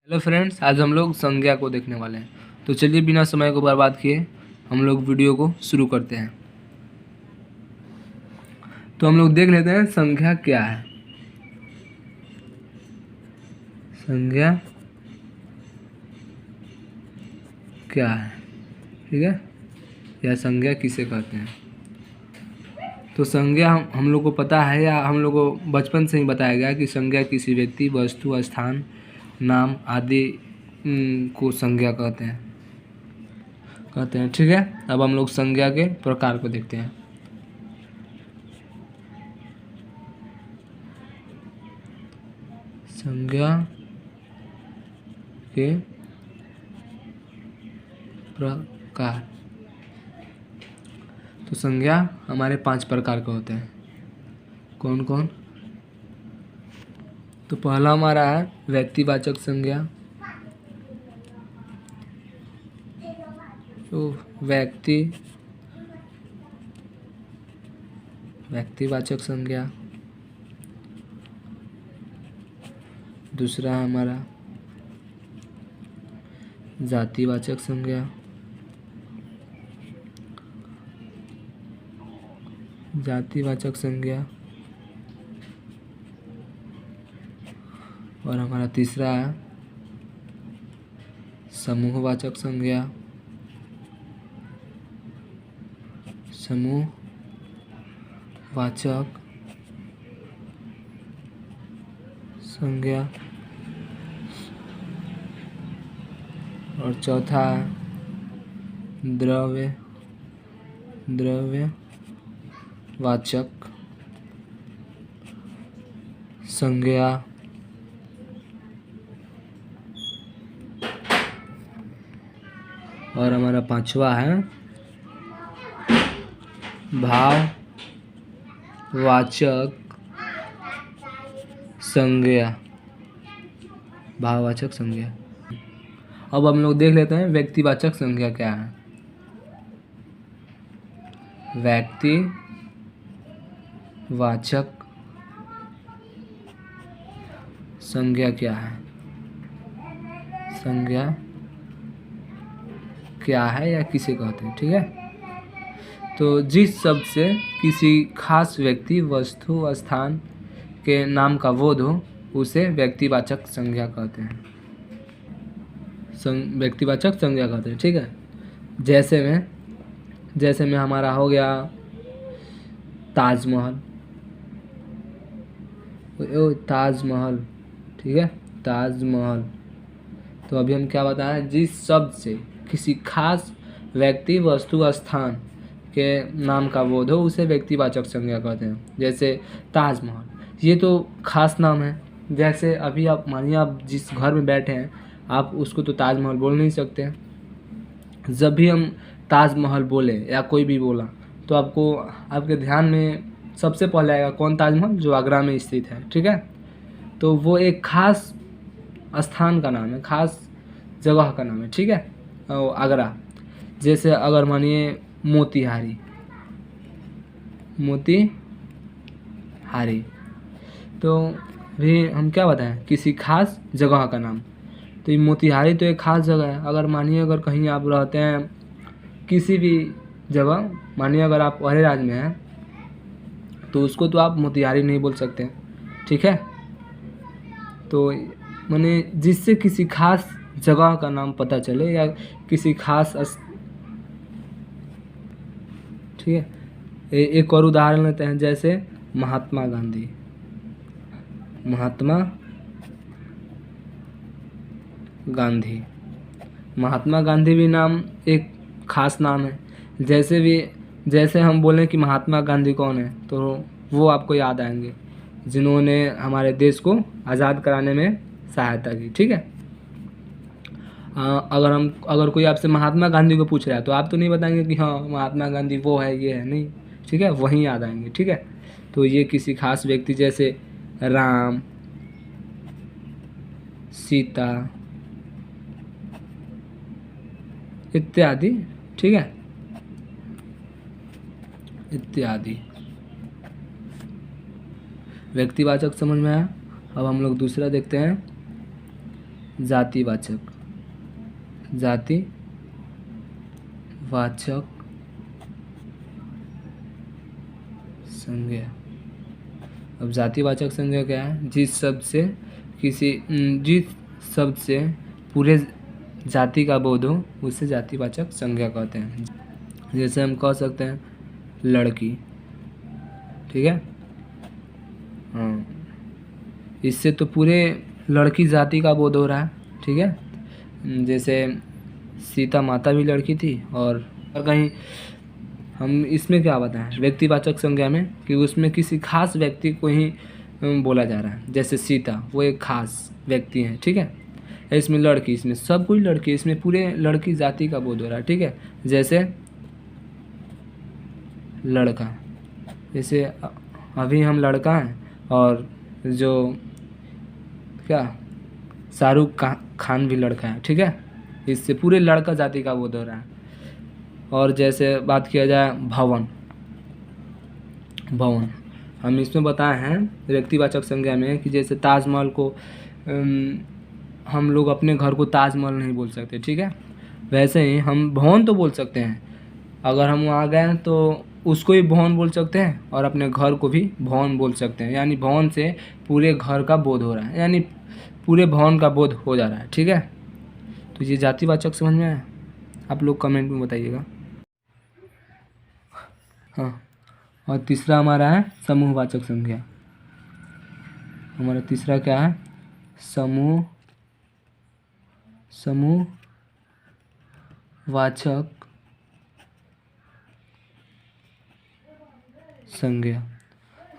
Hello friends, आज हम लोग संज्ञा को देखने वाले हैं। तो चलिए बिना समय को बर्बाद किए हम लोग वीडियो को शुरू करते हैं। तो हम लोग देख लेते हैं संज्ञा क्या है। संज्ञा क्या है, ठीक है, या संज्ञा किसे कहते हैं। तो संज्ञा हम लोग को पता है, या हम लोग को बचपन से ही बताया गया कि संज्ञा किसी व्यक्ति, वस्तु, स्थान, नाम आदि को संज्ञा कहते हैं, ठीक है। अब हम लोग संज्ञा के प्रकार को देखते हैं। संज्ञा के प्रकार। तो संज्ञा हमारे 5 प्रकार के होते हैं। कौन कौन? तो पहला हमारा है व्यक्तिवाचक संज्ञा। तो व्यक्तिवाचक संज्ञा। दूसरा है हमारा जातिवाचक संज्ञा। जातिवाचक संज्ञा। और हमारा तीसरा है समूहवाचक संज्ञा। समूहवाचक संज्ञा। और चौथा है द्रव्यवाचक संज्ञा। और हमारा पांचवा है भाववाचक संज्ञा। भाववाचक संज्ञा। अब हम लोग देख लेते हैं व्यक्तिवाचक संज्ञा क्या है। व्यक्तिवाचक संज्ञा क्या है? संज्ञा क्या है या किसे कहते हैं, ठीक है। तो जिस शब्द से किसी खास व्यक्ति, वस्तु, स्थान के नाम का बोध हो उसे व्यक्तिवाचक संज्ञा कहते हैं। व्यक्तिवाचक संज्ञा कहते हैं, ठीक है। जैसे में हमारा हो गया ताजमहल। ताजमहल, ठीक है, ताजमहल। तो अभी हम क्या बताएं, जिस शब्द से किसी खास व्यक्ति, वस्तु, स्थान के नाम का बोध हो उसे व्यक्तिवाचक संज्ञा कहते हैं। जैसे ताजमहल, ये तो खास नाम है। जैसे अभी आप मानिए आप जिस घर में बैठे हैं, आप उसको तो ताजमहल बोल नहीं सकते। जब भी हम ताजमहल बोले या कोई भी बोला तो आपके ध्यान में सबसे पहले आएगा कौन? ताजमहल, जो आगरा में स्थित है, ठीक है। तो वो एक खास स्थान का नाम है, खास जगह का नाम है, ठीक है, आगरा। जैसे अगर मानिए मोतिहारी, तो भी हम क्या बताएं, किसी खास जगह का नाम। तो ये मोतिहारी तो एक खास जगह है। अगर मानिए अगर कहीं आप रहते हैं किसी भी जगह, मानिए अगर आप अरे राज्य में हैं तो उसको तो आप मोतिहारी नहीं बोल सकते, ठीक है। तो माने जिससे किसी खास जगह का नाम पता चले या किसी खास ठीक है। एक और उदाहरण लेते हैं, जैसे महात्मा गांधी। महात्मा गांधी भी नाम एक खास नाम है। जैसे हम बोलें कि महात्मा गांधी कौन है, तो वो आपको याद आएंगे जिन्होंने हमारे देश को आज़ाद कराने में सहायता की, ठीक है। अगर कोई आपसे महात्मा गांधी को पूछ रहा है तो आप तो नहीं बताएंगे कि हाँ महात्मा गांधी वो है, ये है, नहीं, ठीक है, वहीं याद आएंगे, ठीक है। तो ये किसी खास व्यक्ति, जैसे राम, सीता इत्यादि, ठीक है, इत्यादि। व्यक्तिवाचक समझ में आया। अब हम लोग दूसरा देखते हैं जातिवाचक, जातिवाचक संज्ञा। अब जातिवाचक संज्ञा क्या है? जिस शब्द से पूरे जाति का बोध हो उसे जातिवाचक संज्ञा कहते हैं। जैसे हम कह सकते हैं लड़की, ठीक है। हाँ, इससे तो पूरे लड़की जाति का बोध हो रहा है, ठीक है। जैसे सीता माता भी लड़की थी। और कहीं हम इसमें क्या बताएं व्यक्तिवाचक संज्ञा में कि उसमें किसी खास व्यक्ति को ही बोला जा रहा है। जैसे सीता, वो एक खास व्यक्ति है, ठीक है। इसमें लड़की, इसमें सब कोई लड़की, इसमें पूरे लड़की जाति का बोध हो रहा है, ठीक है। जैसे लड़का, जैसे अभी हम लड़का हैं और जो क्या शाहरुख खान भी लड़का है, ठीक है। इससे पूरे लड़का जाति का बोध हो रहा है। और जैसे बात किया जाए भवन, हम इसमें बताए हैं व्यक्तिवाचक संज्ञा में कि जैसे ताजमहल को हम लोग अपने घर को ताजमहल नहीं बोल सकते, ठीक है। वैसे ही हम भवन तो बोल सकते हैं। अगर हम वहाँ गए तो उसको ही भवन बोल सकते हैं और अपने घर को भी भवन बोल सकते हैं। यानी भवन से पूरे घर का बोध हो रहा है, यानी पूरे भवन का बोध हो जा रहा है, ठीक है। तो ये जातिवाचक समझ में आया? आप लोग कमेंट में बताइएगा। हाँ, और तीसरा हमारा है समूहवाचक संज्ञा। हमारा तीसरा क्या है? समूहवाचक संज्ञा।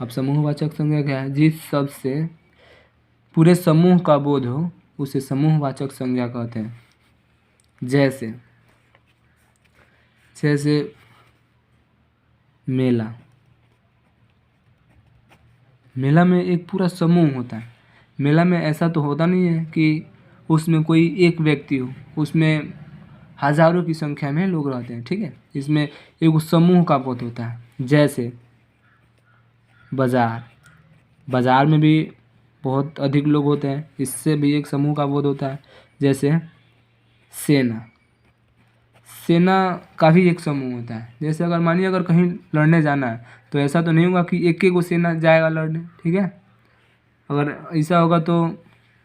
अब समूहवाचक संज्ञा क्या है? जिस शब्द से पूरे समूह का बोध हो उसे समूहवाचक संज्ञा कहते हैं। जैसे मेला में एक पूरा समूह होता है। मेला में ऐसा तो होता नहीं है कि उसमें कोई एक व्यक्ति हो, उसमें हजारों की संख्या में लोग रहते हैं, ठीक है। इसमें एक समूह का बोध होता है। जैसे बाजार में भी बहुत अधिक लोग होते हैं, इससे भी एक समूह का बोध होता है। जैसे सेना का भी एक समूह होता है। जैसे अगर मानिए अगर कहीं लड़ने जाना है तो ऐसा तो नहीं होगा कि एक को सेना जाएगा लड़ने, ठीक है। अगर ऐसा होगा तो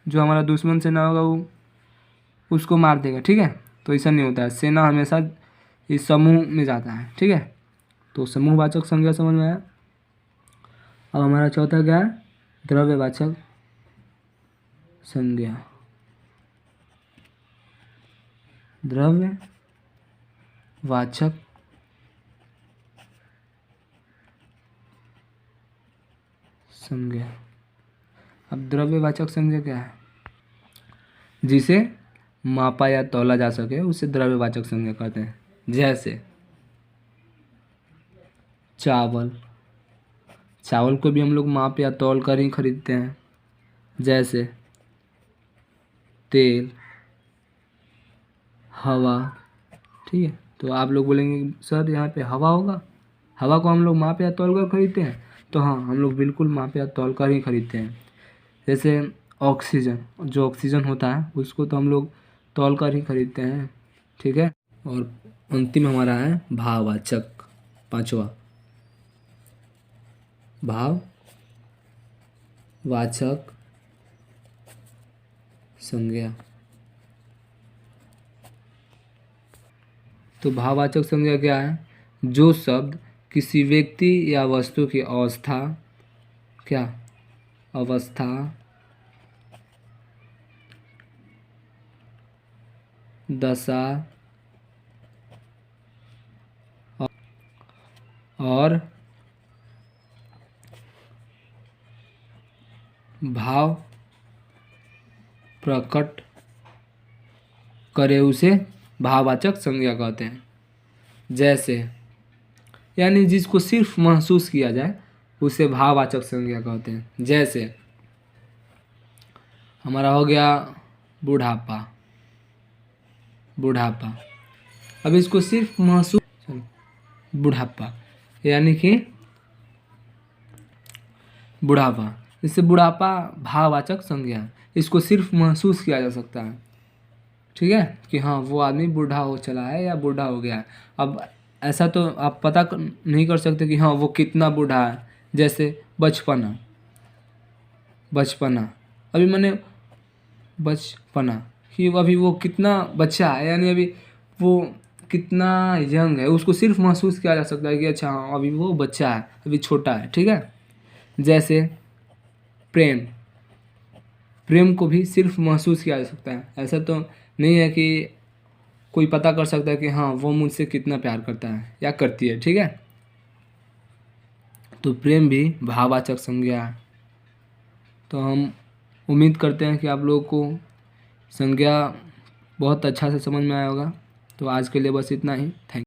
जो हमारा दुश्मन सेना होगा वो उसको मार देगा, ठीक है। तो ऐसा नहीं होता है, सेना हमेशा इस समूह में जाता है, ठीक है। तो समूहवाचक संज्ञा समझ में आया। अब हमारा चौथा क्या है? द्रव्यवाचक संज्ञा। द्रव्यवाचक संज्ञा। अब द्रव्यवाचक संज्ञा क्या है? जिसे मापा या तौला जा सके उसे द्रव्यवाचक संज्ञा कहते हैं। जैसे चावल को भी हम लोग माप या तौल कर ही खरीदते हैं। जैसे तेल, हवा, ठीक है। तो आप लोग बोलेंगे सर यहाँ पे हवा होगा, हवा को हम लोग माप या तौल कर खरीदते हैं? तो हाँ, हम लोग बिल्कुल माप या तौल कर ही खरीदते हैं। जैसे ऑक्सीजन होता है उसको तो हम लोग तौल कर ही खरीदते हैं, ठीक है। और अंतिम हमारा है भाववाचक, पांचवा भाववाचक संज्ञा। तो भाववाचक संज्ञा क्या है? जो शब्द किसी व्यक्ति या वस्तु की अवस्था, दशा और भाव प्रकट करे उसे भाववाचक संज्ञा कहते हैं। जैसे यानी जिसको सिर्फ महसूस किया जाए उसे भाववाचक संज्ञा कहते हैं। जैसे हमारा हो गया बुढ़ापा। अब इसको सिर्फ महसूस, बुढ़ापा यानी कि बुढ़ापा, इससे बुढ़ापा भाववाचक संज्ञा है। इसको सिर्फ महसूस किया जा सकता है, ठीक है, कि हाँ वो आदमी बूढ़ा हो चला है या बूढ़ा हो गया है। अब ऐसा तो आप पता नहीं कर सकते कि हाँ वो कितना बूढ़ा है। जैसे बचपना, बचपना अभी मैंने बचपना कि अभी वो कितना बच्चा है, यानी अभी वो कितना यंग है, उसको सिर्फ महसूस किया जा सकता है कि अच्छा हाँ अभी वो बच्चा है, अभी छोटा है, ठीक है। जैसे प्रेम, प्रेम को भी सिर्फ महसूस किया जा सकता है, ऐसा तो नहीं है कि कोई पता कर सकता है कि हाँ वो मुझसे कितना प्यार करता है या करती है, ठीक है। तो प्रेम भी भाववाचक संज्ञा है। तो हम उम्मीद करते हैं कि आप लोगों को संज्ञा बहुत अच्छा से समझ में आया होगा। तो आज के लिए बस इतना ही। थैंक